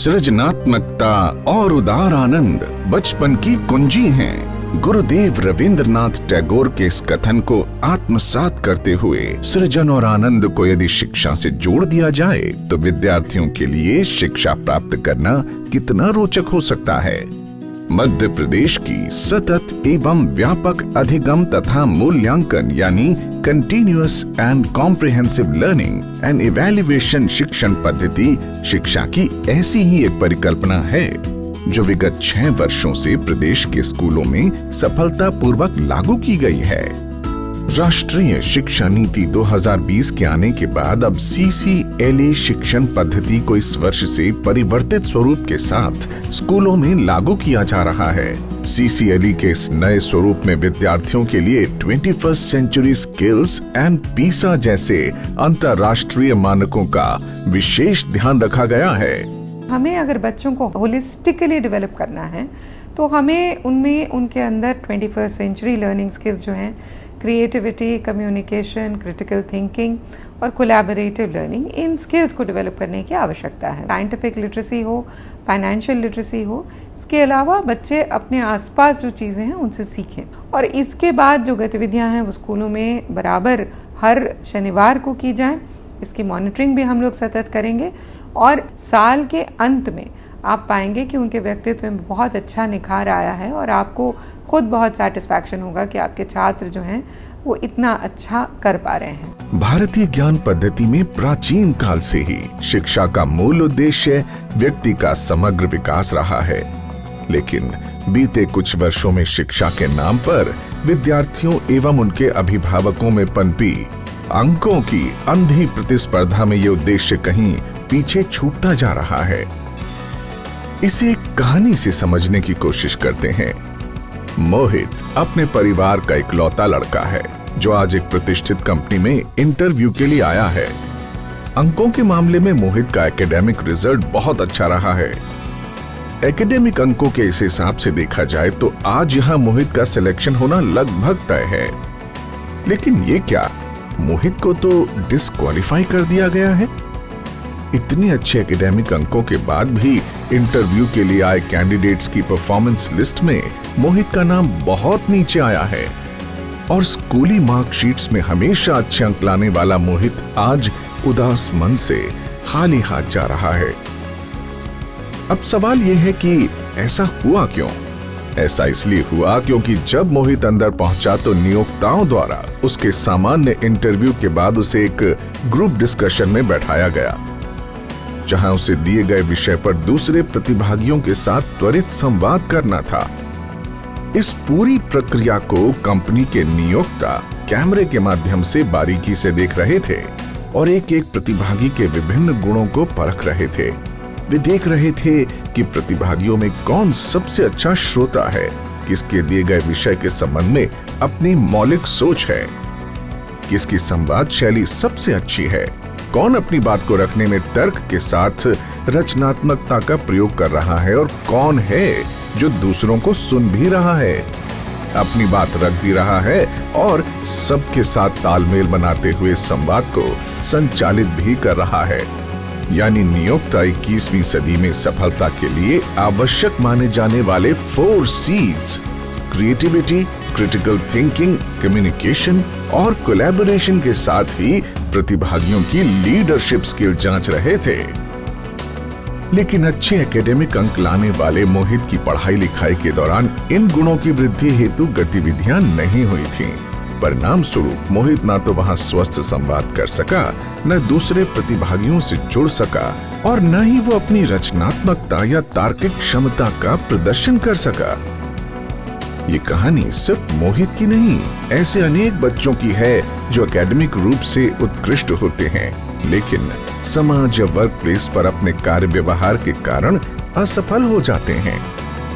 सृजनात्मकता और उदार आनंद बचपन की कुंजी हैं। गुरुदेव रविंद्रनाथ टैगोर के इस कथन को आत्मसात करते हुए सृजन और आनंद को यदि शिक्षा से जोड़ दिया जाए तो विद्यार्थियों के लिए शिक्षा प्राप्त करना कितना रोचक हो सकता है। मध्य प्रदेश की सतत एवं व्यापक अधिगम तथा मूल्यांकन यानी continuous and comprehensive learning and evaluation शिक्षण पद्धति शिक्षा की ऐसी ही एक परिकल्पना है जो विगत 6 वर्षों से प्रदेश के स्कूलों में सफलतापूर्वक लागू की गई है। राष्ट्रीय शिक्षा नीति 2020 के आने के बाद अब CCLA शिक्षण पद्धति को इस वर्ष से परिवर्तित स्वरूप के साथ स्कूलों में लागू किया जा रहा है। CCLA के इस नए स्वरूप में विद्यार्थियों के लिए 21st century skills and PISA जैसे अंतर्राष्ट्रीय मानकों का विशेष ध्यान रखा गया है। हमें अगर बच्चों को होलिस्टिकली डेवलप करना है तो हमें उनमें उनके अंदर 21st सेंचुरी लर्निंग स्किल्स जो हैं क्रिएटिविटी, कम्युनिकेशन, क्रिटिकल थिंकिंग और कोलैबोरेटिव लर्निंग, इन स्किल्स को डेवलप करने की आवश्यकता है। साइंटिफिक लिटरेसी हो, फाइनेंशियल लिटरेसी हो, इसके अलावा बच्चे अपने आसपास जो चीज़ें हैं उनसे सीखें। और इसके बाद जो गतिविधियां हैं वो स्कूलों में बराबर हर शनिवार को की जाएं। इसकी मॉनिटरिंग भी हम लोग सतत करेंगे और साल के अंत में आप पाएंगे कि उनके व्यक्तित्व में बहुत अच्छा निखार आया है और आपको खुद बहुत सेटिस्फैक्शन होगा कि आपके छात्र जो हैं वो इतना अच्छा कर पा रहे हैं। भारतीय ज्ञान पद्धति में प्राचीन काल से ही शिक्षा का मूल उद्देश्य व्यक्ति का समग्र विकास रहा है, लेकिन बीते कुछ वर्षों में शिक्षा के नाम पर विद्यार्थियों एवं उनके अभिभावकों में पनपी अंकों की अंधी प्रतिस्पर्धा में ये उद्देश्य कहीं पीछे छूटता जा रहा है। इसे एक कहानी से समझने की कोशिश करते हैं। मोहित अपने परिवार का इकलौता लड़का है जो आज एक प्रतिष्ठित कंपनी में इंटरव्यू के लिए आया है। अंकों के मामले में मोहित का एकेडमिक रिजल्ट बहुत अच्छा रहा है। एकेडमिक अंकों के इस हिसाब से देखा जाए तो आज यहां मोहित का सिलेक्शन होना लगभग तय है। लेकिन ये क्या, मोहित को तो डिस्क्वालीफाई कर दिया गया है। इतने अच्छे एकेडमिक अंकों के बाद भी इंटरव्यू के लिए आए कैंडिडेट्स की परफॉर्मेंस लिस्ट में मोहित का नाम बहुत नीचे आया है और स्कूली मार्कशीट्स में हमेशा अच्छे अंक लाने वाला मोहित आज उदास मन से खाली हाथ जा रहा है। अब सवाल यह है कि ऐसा हुआ क्यों? ऐसा इसलिए हुआ क्योंकि जब मोहित अंदर पहुंचा तो नियोक्ताओं द्वारा उसके सामान्य इंटरव्यू के बाद उसे एक ग्रुप डिस्कशन में बैठाया गया, जहां उसे दिए गए विषय पर दूसरे प्रतिभागियों के साथ त्वरित संवाद करना था। इस पूरी प्रक्रिया को कंपनी के नियोक्ता कैमरे के माध्यम से बारीकी से देख रहे थे और एक एक प्रतिभागी के विभिन्न गुणों को परख रहे थे। वे देख रहे थे कि प्रतिभागियों में कौन सबसे अच्छा श्रोता है, किसके दिए गए विषय के संबंध में अपनी मौलिक सोच है, किसकी संवाद शैली सबसे अच्छी है, कौन अपनी बात को रखने में तर्क के साथ रचनात्मकता का प्रयोग कर रहा है और कौन है जो दूसरों को सुन भी रहा है, अपनी बात रख भी रहा है और सबके साथ तालमेल बनाते हुए संवाद को संचालित भी कर रहा है। यानी नियोक्ता 21वीं सदी में सफलता के लिए आवश्यक माने जाने वाले 4 C's creativity, critical thinking, communication और कोलैबोरेशन के साथ ही प्रतिभागियों की लीडरशिप स्किल जांच रहे थे। लेकिन अच्छे एकेडमिक अंक लाने वाले मोहित की पढ़ाई लिखाई के दौरान इन गुणों की वृद्धि हेतु गतिविधियां नहीं हुई थीं। परिणाम स्वरूप मोहित ना तो वहां स्वस्थ संवाद कर सका, न दूसरे प्रतिभागियों से जुड़ सका और न ही वो अपनी रचनात्मकता या तार्किक क्षमता का प्रदर्शन कर सका। ये कहानी सिर्फ मोहित की नहीं, ऐसे अनेक बच्चों की है जो एकेडमिक रूप से उत्कृष्ट होते हैं लेकिन समाज या वर्क प्लेस पर अपने कार्य व्यवहार के कारण असफल हो जाते हैं।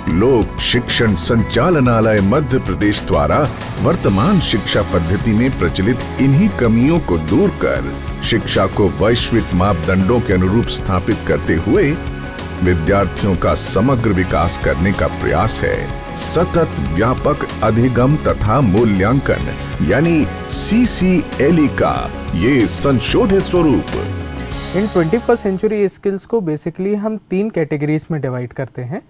लोक शिक्षण संचालनालय मध्य प्रदेश द्वारा वर्तमान शिक्षा पद्धति में प्रचलित इन्हीं कमियों को दूर कर शिक्षा को वैश्विक मापदंडों के अनुरूप स्थापित करते हुए विद्यार्थियों का समग्र विकास करने का प्रयास है सतत व्यापक अधिगम तथा मूल्यांकन यानी CCLA का ये संशोधित स्वरूप। इन 21st सेंचुरी स्किल्स को बेसिकली हम 3 कैटेगरीज में डिवाइड करते हैं,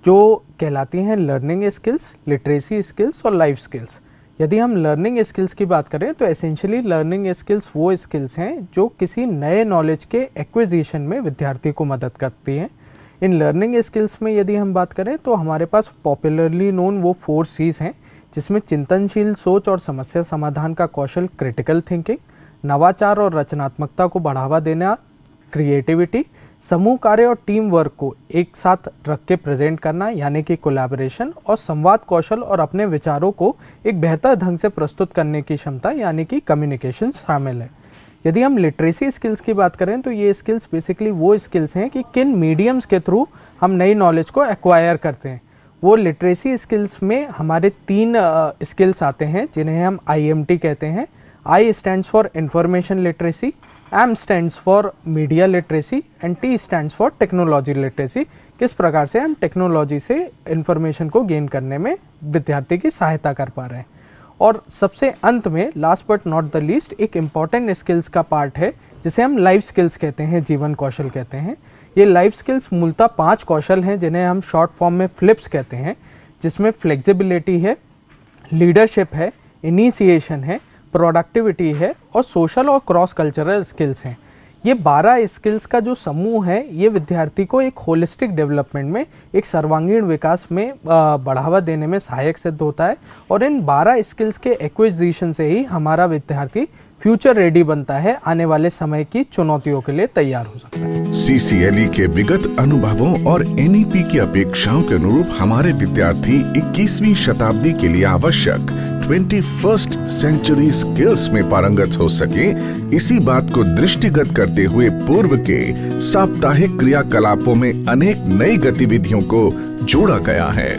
जो कहलाती हैं लर्निंग स्किल्स, लिटरेसी स्किल्स और लाइफ स्किल्स। यदि हम लर्निंग स्किल्स की बात करें तो एसेंशियली लर्निंग स्किल्स वो स्किल्स हैं जो किसी नए नॉलेज के एक्विजिशन में विद्यार्थी को मदद करती हैं। इन लर्निंग स्किल्स में यदि हम बात करें तो हमारे पास पॉपुलरली नोन वो 4 C's हैं, जिसमें चिंतनशील सोच और समस्या समाधान का कौशल, क्रिटिकल थिंकिंग, नवाचार और रचनात्मकता को बढ़ावा देना, क्रिएटिविटी, समूह कार्य और टीम वर्क को एक साथ रख के प्रेजेंट करना यानी कि कोलैबोरेशन, और संवाद कौशल और अपने विचारों को एक बेहतर ढंग से प्रस्तुत करने की क्षमता यानी कि कम्युनिकेशन शामिल है। यदि हम लिटरेसी स्किल्स की बात करें तो ये स्किल्स बेसिकली वो स्किल्स हैं कि किन मीडियम्स के थ्रू हम नई नॉलेज को एक्वायर करते हैं। वो लिटरेसी स्किल्स में हमारे 3 स्किल्स आते हैं जिन्हें हम IMT कहते हैं। I stands for information literacy, M stands for media literacy and T stands for technology literacy. किस प्रकार से हम टेक्नोलॉजी से इंफॉर्मेशन को गेन करने में विद्यार्थी की सहायता कर पा रहे हैं। और सबसे अंत में last but not the least एक इम्पॉर्टेंट स्किल्स का पार्ट है जिसे हम लाइफ स्किल्स कहते हैं, जीवन कौशल कहते हैं। ये लाइफ स्किल्स मूलतः 5 कौशल हैं जिन्हें हम शॉर्ट फॉर्म में फ्लिप्स कहते हैं, जिसमें फ्लेक्सिबिलिटी है, लीडरशिप है, इनिशिएशन है, प्रोडक्टिविटी है और सोशल और क्रॉस कल्चरल स्किल्स हैं। ये 12 स्किल्स का जो समूह है ये विद्यार्थी को एक होलिस्टिक डेवलपमेंट में, एक सर्वांगीण विकास में बढ़ावा देने में सहायक सिद्ध होता है। और इन 12 स्किल्स के एक्विजिशन से ही हमारा विद्यार्थी फ्यूचर रेडी बनता है, आने वाले समय की चुनौतियों के लिए तैयार हो सकता है। CCLE के विगत अनुभवों और NEP की अपेक्षाओं के अनुरूप हमारे विद्यार्थी 21वीं शताब्दी के लिए आवश्यक 21st सेंचुरी स्किल्स में पारंगत हो सके, इसी बात को दृष्टिगत करते हुए पूर्व के साप्ताहिक क्रियाकलापों में अनेक नई गतिविधियों को जोड़ा गया है।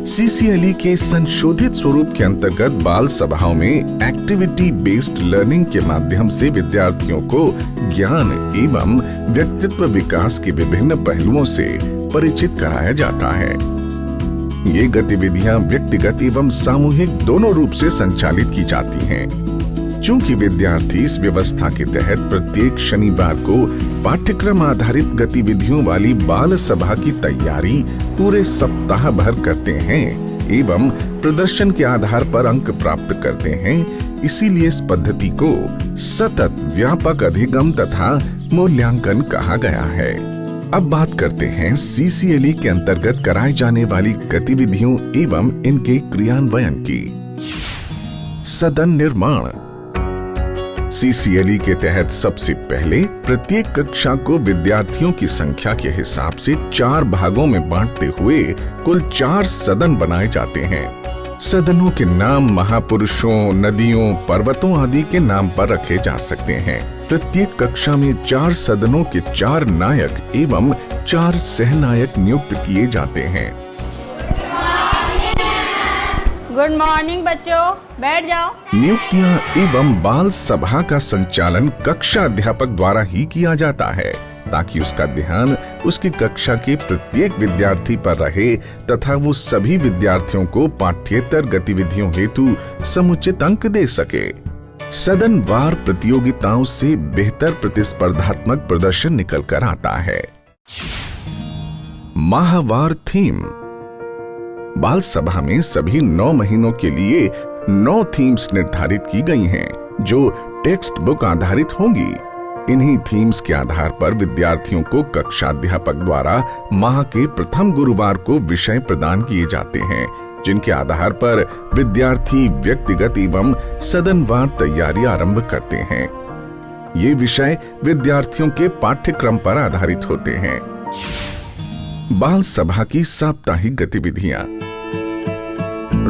CCLE के संशोधित स्वरूप के अंतर्गत बाल सभाओं में एक्टिविटी बेस्ड लर्निंग के माध्यम से विद्यार्थियों को ज्ञान एवं व्यक्तित्व विकास के विभिन्न पहलुओं से परिचित कराया जाता है। ये गतिविधियां व्यक्तिगत एवं सामूहिक दोनों रूप से संचालित की जाती हैं। चूंकि विद्यार्थी इस व्यवस्था के तहत प्रत्येक शनिवार को पाठ्यक्रम आधारित गतिविधियों वाली बाल सभा की तैयारी पूरे सप्ताह भर करते हैं एवं प्रदर्शन के आधार पर अंक प्राप्त करते हैं, इसीलिए इस पद्धति को सतत व्यापक अधिगम तथा मूल्यांकन कहा गया है। अब बात करते हैं CCLE के अंतर्गत कराई जाने वाली गतिविधियों एवं इनके क्रियान्वयन की। सदन निर्माण। CCLE के तहत सबसे पहले प्रत्येक कक्षा को विद्यार्थियों की संख्या के हिसाब से 4 भागों में बांटते हुए कुल 4 सदन बनाए जाते हैं। सदनों के नाम महापुरुषों, नदियों, पर्वतों आदि के नाम पर रखे जा सकते हैं। प्रत्येक कक्षा में 4 सदनों के 4 नायक एवं 4 सहनायक नियुक्त किए जाते हैं। गुड मॉर्निंग बच्चों, बैठ जाओ। नियुक्तियां एवं बाल सभा का संचालन कक्षा अध्यापक द्वारा ही किया जाता है, ताकि उसका ध्यान उसकी कक्षा के प्रत्येक विद्यार्थी पर रहे तथा वो सभी विद्यार्थियों को पाठ्येतर गतिविधियों हेतु समुचित अंक दे सके। सदनवार प्रतियोगिताओं से बेहतर प्रतिस्पर्धात्मक प्रदर्शन निकल कर आता है। माहवार थीम। बाल सभा में सभी 9 महीनों के लिए 9 थीम्स निर्धारित की गई हैं, जो टेक्स्ट बुक आधारित होंगी। इन्हीं थीम्स के आधार पर विद्यार्थियों को कक्षाध्यापक द्वारा माह के प्रथम गुरुवार को विषय प्रदान किए जाते हैं, जिनके आधार पर विद्यार्थी व्यक्तिगत एवं सदनवार तैयारी आरंभ करते हैं। ये विषय विद्यार्थियों के पाठ्यक्रम पर आधारित होते हैं। बाल सभा की साप्ताहिक गतिविधियां।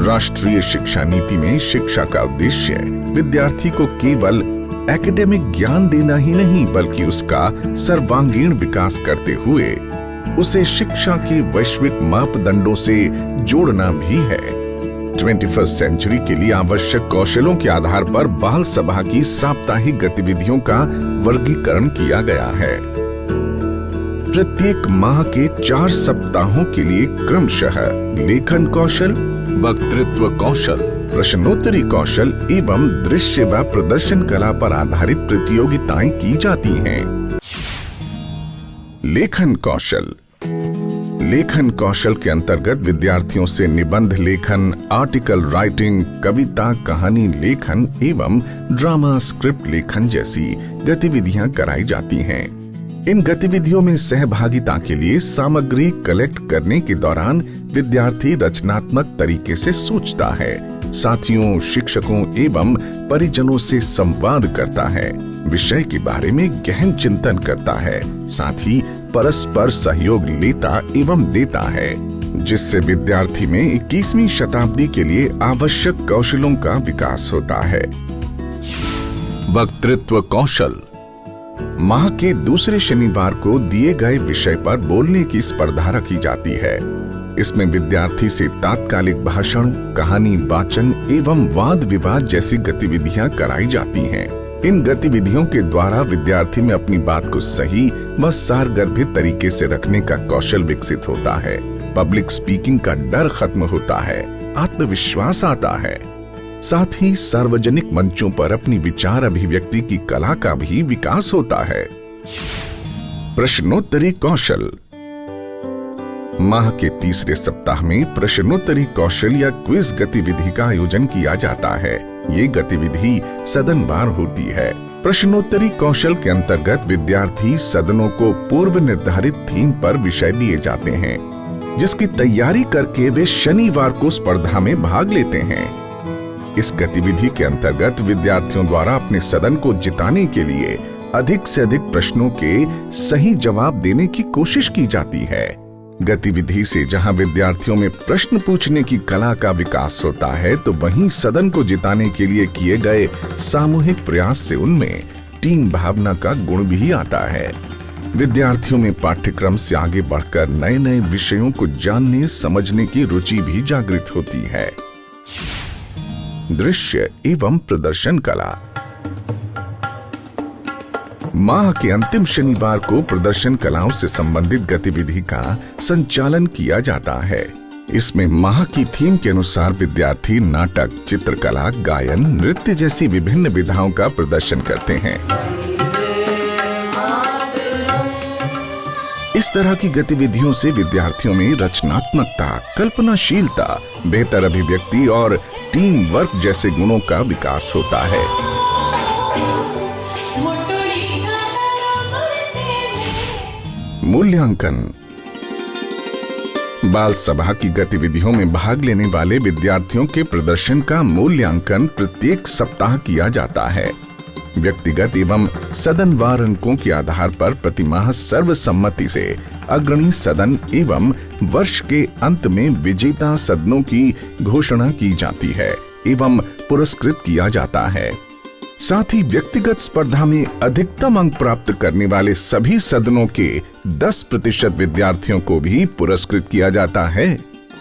राष्ट्रीय शिक्षा नीति में शिक्षा का उद्देश्य विद्यार्थी को केवल एकेडमिक ज्ञान देना ही नहीं, बल्कि उसका सर्वांगीण विकास करते हुए उसे शिक्षा के वैश्विक मापदंडों से जोड़ना भी है। 21st सेंचुरी के लिए आवश्यक कौशलों के आधार पर बाल सभा की साप्ताहिक गतिविधियों का वर्गीकरण किया गया है। प्रत्येक माह के 4 सप्ताहों के लिए क्रमशः लेखन कौशल, वक्तृत्व कौशल, प्रश्नोत्तरी कौशल एवं दृश्य व प्रदर्शन कला पर आधारित प्रतियोगिताएं की जाती हैं। लेखन कौशल। लेखन कौशल के अंतर्गत विद्यार्थियों से निबंध लेखन, आर्टिकल राइटिंग, कविता, कहानी लेखन एवं ड्रामा स्क्रिप्ट लेखन जैसी गतिविधियां कराई जाती हैं। इन गतिविधियों में सहभागिता के लिए सामग्री कलेक्ट करने के दौरान विद्यार्थी रचनात्मक तरीके से सोचता है, साथियों, शिक्षकों एवं परिजनों से संवाद करता है, विषय के बारे में गहन चिंतन करता है, साथ ही परस्पर सहयोग लेता एवं देता है, जिससे विद्यार्थी में 21वीं शताब्दी के लिए आवश्यक कौशलों का विकास होता है। वक्तृत्व कौशल। माह के दूसरे शनिवार को दिए गए विषय पर बोलने की स्पर्धा रखी जाती है। इसमें विद्यार्थी से तात्कालिक भाषण, कहानी वाचन एवं वाद विवाद जैसी गतिविधियां कराई जाती हैं। इन गतिविधियों के द्वारा विद्यार्थी में अपनी बात को सही व सारगर्भित तरीके से रखने का कौशल विकसित होता है। पब्लिक स्पीकिंग का डर खत्म होता है, आत्मविश्वास आता है। साथ ही सार्वजनिक मंचों पर अपनी विचार अभिव्यक्ति की कला का भी विकास होता है। प्रश्नोत्तरी कौशल। माह के तीसरे सप्ताह में प्रश्नोत्तरी कौशल या क्विज गतिविधि का आयोजन किया जाता है। ये गतिविधि सदनवार होती है। प्रश्नोत्तरी कौशल के अंतर्गत विद्यार्थी सदनों को पूर्व निर्धारित थीम पर विषय दिए जाते हैं, जिसकी तैयारी करके वे शनिवार को स्पर्धा में भाग लेते हैं। इस गतिविधि के अंतर्गत विद्यार्थियों द्वारा अपने सदन को जिताने के लिए अधिक से अधिक प्रश्नों के सही जवाब देने की कोशिश की जाती है। गतिविधि से जहां विद्यार्थियों में प्रश्न पूछने की कला का विकास होता है, तो वहीं सदन को जिताने के लिए किए गए सामूहिक प्रयास से उनमें टीम भावना का गुण भी आता है। विद्यार्थियों में पाठ्यक्रम से आगे बढ़कर नए नए विषयों को जानने समझने की रुचि भी जागृत होती है। दृश्य एवं प्रदर्शन कला। माह के अंतिम शनिवार को प्रदर्शन कलाओं से संबंधित गतिविधि का संचालन किया जाता है। इसमें माह की थीम के अनुसार विद्यार्थी नाटक, चित्रकला, गायन, नृत्य जैसी विभिन्न विधाओं का प्रदर्शन करते हैं। इस तरह की गतिविधियों से विद्यार्थियों में रचनात्मकता, कल्पनाशीलता, बेहतर अभिव्यक्ति और टीम वर्क जैसे गुणों का विकास होता है। मूल्यांकन। बाल सभा की गतिविधियों में भाग लेने वाले विद्यार्थियों के प्रदर्शन का मूल्यांकन प्रत्येक सप्ताह किया जाता है। व्यक्तिगत एवं सदनवार अंकों के आधार पर प्रतिमाह सर्वसम्मति से अग्रणी सदन एवं वर्ष के अंत में विजेता सदनों की घोषणा की जाती है एवं पुरस्कृत किया जाता है। साथ ही व्यक्तिगत स्पर्धा में अधिकतम अंक प्राप्त करने वाले सभी सदनों के 10% विद्यार्थियों को भी पुरस्कृत किया जाता है।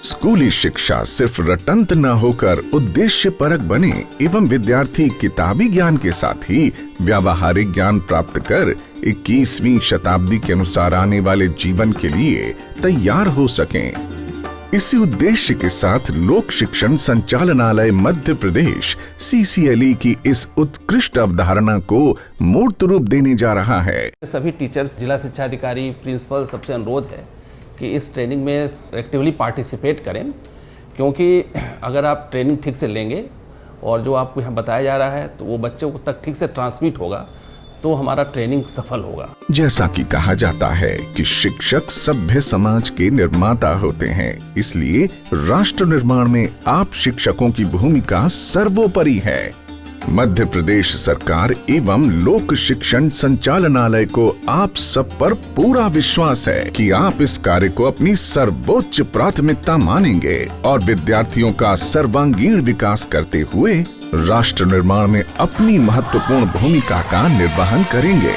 स्कूली शिक्षा सिर्फ रटंत न होकर उद्देश्यपरक बने एवं विद्यार्थी किताबी ज्ञान के साथ ही व्यावहारिक ज्ञान प्राप्त कर 21वीं शताब्दी के अनुसार आने वाले जीवन के लिए तैयार हो सकें। इसी उद्देश्य के साथ लोक शिक्षण संचालनालय मध्य प्रदेश CCLE की इस उत्कृष्ट अवधारणा को मूर्त रूप देने जा रहा है। सभी टीचर्स, जिला शिक्षा अधिकारी, प्रिंसिपल सबसे अनुरोध है कि इस ट्रेनिंग में एक्टिवली पार्टिसिपेट करें, क्योंकि अगर आप ट्रेनिंग ठीक से लेंगे और जो आपको यहाँ बताया जा रहा है तो वो बच्चों तक ठीक से ट्रांसमिट होगा, तो हमारा ट्रेनिंग सफल होगा। जैसा कि कहा जाता है कि शिक्षक सभ्य समाज के निर्माता होते हैं, इसलिए राष्ट्र निर्माण में आप शिक्षकों की भूमिका सर्वोपरि है। मध्य प्रदेश सरकार एवं लोक शिक्षण संचालनालय को आप सब पर पूरा विश्वास है कि आप इस कार्य को अपनी सर्वोच्च प्राथमिकता मानेंगे और विद्यार्थियों का सर्वांगीण विकास करते हुए राष्ट्र निर्माण में अपनी महत्वपूर्ण भूमिका का निर्वहन करेंगे।